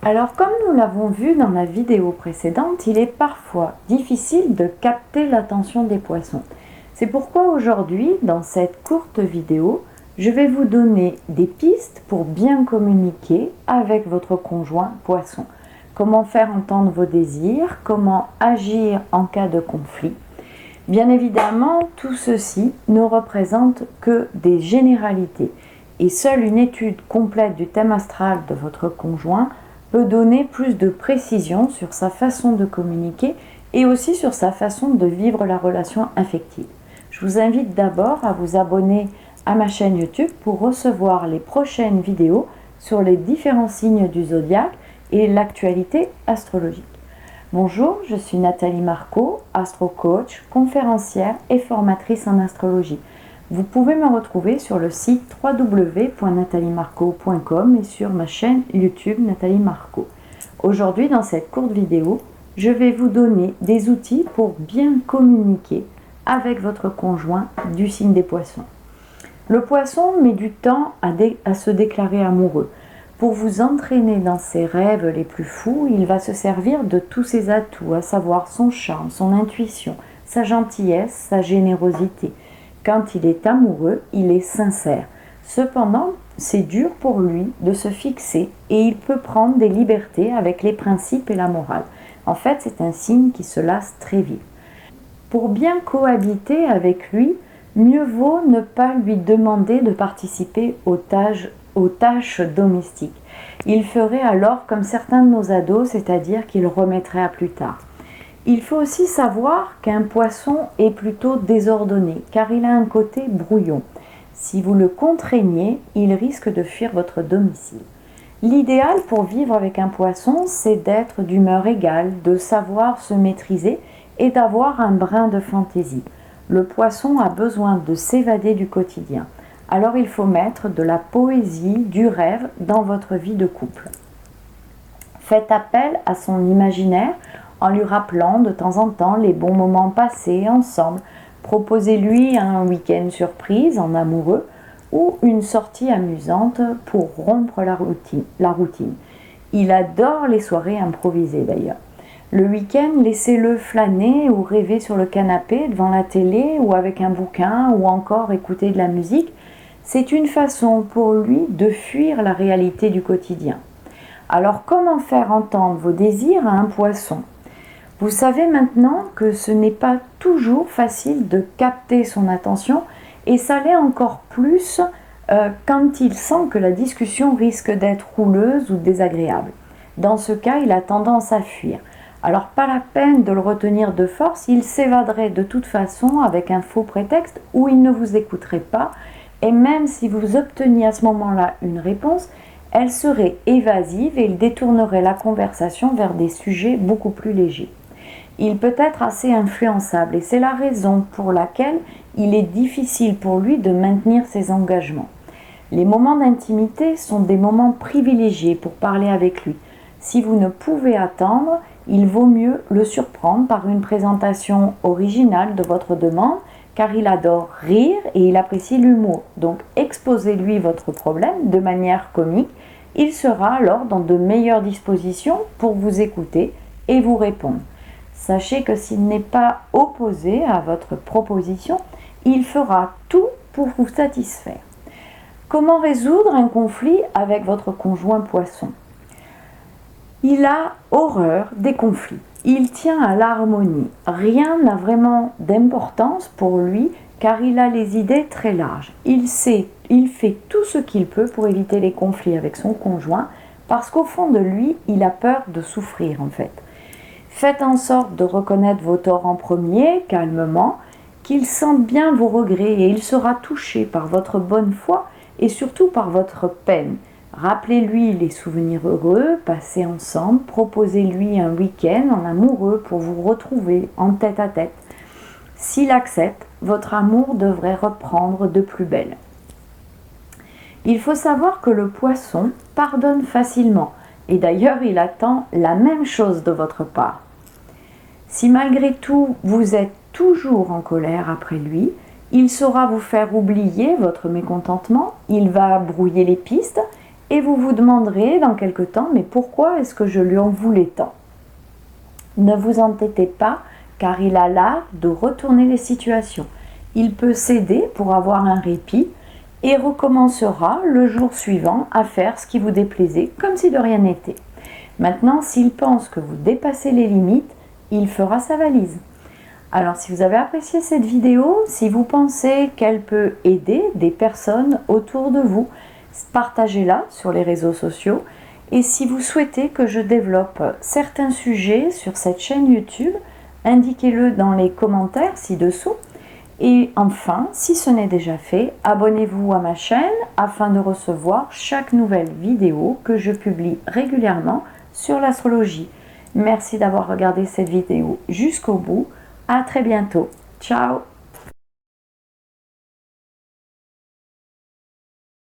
Alors comme nous l'avons vu dans la vidéo précédente, il est parfois difficile de capter l'attention des poissons. C'est pourquoi aujourd'hui, dans cette courte vidéo, je vais vous donner des pistes pour bien communiquer avec votre conjoint poisson. Comment faire entendre vos désirs, comment agir en cas de conflit. Bien évidemment, tout ceci ne représente que des généralités et seule une étude complète du thème astral de votre conjoint peut donner plus de précision sur sa façon de communiquer et aussi sur sa façon de vivre la relation affective. Je vous invite d'abord à vous abonner à ma chaîne YouTube pour recevoir les prochaines vidéos sur les différents signes du zodiaque et l'actualité astrologique. Bonjour, je suis Nathalie Marco, astro-coach, conférencière et formatrice en astrologie. Vous pouvez me retrouver sur le site www.nathaliemarco.com et sur ma chaîne YouTube Nathalie Marco. Aujourd'hui, dans cette courte vidéo, je vais vous donner des outils pour bien communiquer avec votre conjoint du signe des poissons. Le poisson met du temps à se déclarer amoureux. Pour vous entraîner dans ses rêves les plus fous, il va se servir de tous ses atouts, à savoir son charme, son intuition, sa gentillesse, sa générosité. Quand il est amoureux, il est sincère. Cependant, c'est dur pour lui de se fixer et il peut prendre des libertés avec les principes et la morale. En fait, c'est un signe qui se lasse très vite. Pour bien cohabiter avec lui, mieux vaut ne pas lui demander de participer aux tâches domestiques. Il ferait alors comme certains de nos ados, c'est-à-dire qu'il remettrait à plus tard. Il faut aussi savoir qu'un poisson est plutôt désordonné, car il a un côté brouillon. Si vous le contraignez, il risque de fuir votre domicile. L'idéal pour vivre avec un poisson, c'est d'être d'humeur égale, de savoir se maîtriser et d'avoir un brin de fantaisie. Le poisson a besoin de s'évader du quotidien. Alors il faut mettre de la poésie, du rêve dans votre vie de couple. Faites appel à son imaginaire en lui rappelant de temps en temps les bons moments passés ensemble. Proposez-lui un week-end surprise en amoureux ou une sortie amusante pour rompre la routine. Il adore les soirées improvisées d'ailleurs. Le week-end, laissez-le flâner ou rêver sur le canapé devant la télé ou avec un bouquin ou encore écouter de la musique. C'est une façon pour lui de fuir la réalité du quotidien. Alors comment faire entendre vos désirs à un poisson ? Vous savez maintenant que ce n'est pas toujours facile de capter son attention et ça l'est encore plus quand il sent que la discussion risque d'être rouleuse ou désagréable. Dans ce cas, il a tendance à fuir. Alors pas la peine de le retenir de force, il s'évaderait de toute façon avec un faux prétexte ou il ne vous écouterait pas. Et même si vous obteniez à ce moment-là une réponse, elle serait évasive et il détournerait la conversation vers des sujets beaucoup plus légers. Il peut être assez influençable et c'est la raison pour laquelle il est difficile pour lui de maintenir ses engagements. Les moments d'intimité sont des moments privilégiés pour parler avec lui. Si vous ne pouvez attendre, il vaut mieux le surprendre par une présentation originale de votre demande car il adore rire et il apprécie l'humour. Donc exposez-lui votre problème de manière comique. Il sera alors dans de meilleures dispositions pour vous écouter et vous répondre. Sachez que s'il n'est pas opposé à votre proposition, il fera tout pour vous satisfaire. Comment résoudre un conflit avec votre conjoint poisson ? Il a horreur des conflits. Il tient à l'harmonie. Rien n'a vraiment d'importance pour lui car il a les idées très larges. Il fait tout ce qu'il peut pour éviter les conflits avec son conjoint parce qu'au fond de lui, il a peur de souffrir en fait. Faites en sorte de reconnaître vos torts en premier, calmement, qu'il sente bien vos regrets et il sera touché par votre bonne foi et surtout par votre peine. Rappelez-lui les souvenirs heureux passés ensemble, proposez-lui un week-end en amoureux pour vous retrouver en tête à tête. S'il accepte, votre amour devrait reprendre de plus belle. Il faut savoir que le poisson pardonne facilement et d'ailleurs il attend la même chose de votre part. Si malgré tout vous êtes toujours en colère après lui, il saura vous faire oublier votre mécontentement, il va brouiller les pistes Et vous vous demanderez dans quelque temps, mais pourquoi est-ce que je lui en voulais tant? Ne vous entêtez pas, car il a l'art de retourner les situations. Il peut céder pour avoir un répit et recommencera le jour suivant à faire ce qui vous déplaisait, comme si de rien n'était. Maintenant, s'il pense que vous dépassez les limites, il fera sa valise. Alors, si vous avez apprécié cette vidéo, si vous pensez qu'elle peut aider des personnes autour de vous, partagez-la sur les réseaux sociaux. Et si vous souhaitez que je développe certains sujets sur cette chaîne YouTube, indiquez-le dans les commentaires ci-dessous. Et enfin, si ce n'est déjà fait, abonnez-vous à ma chaîne afin de recevoir chaque nouvelle vidéo que je publie régulièrement sur l'astrologie. Merci d'avoir regardé cette vidéo jusqu'au bout. À très bientôt. Ciao!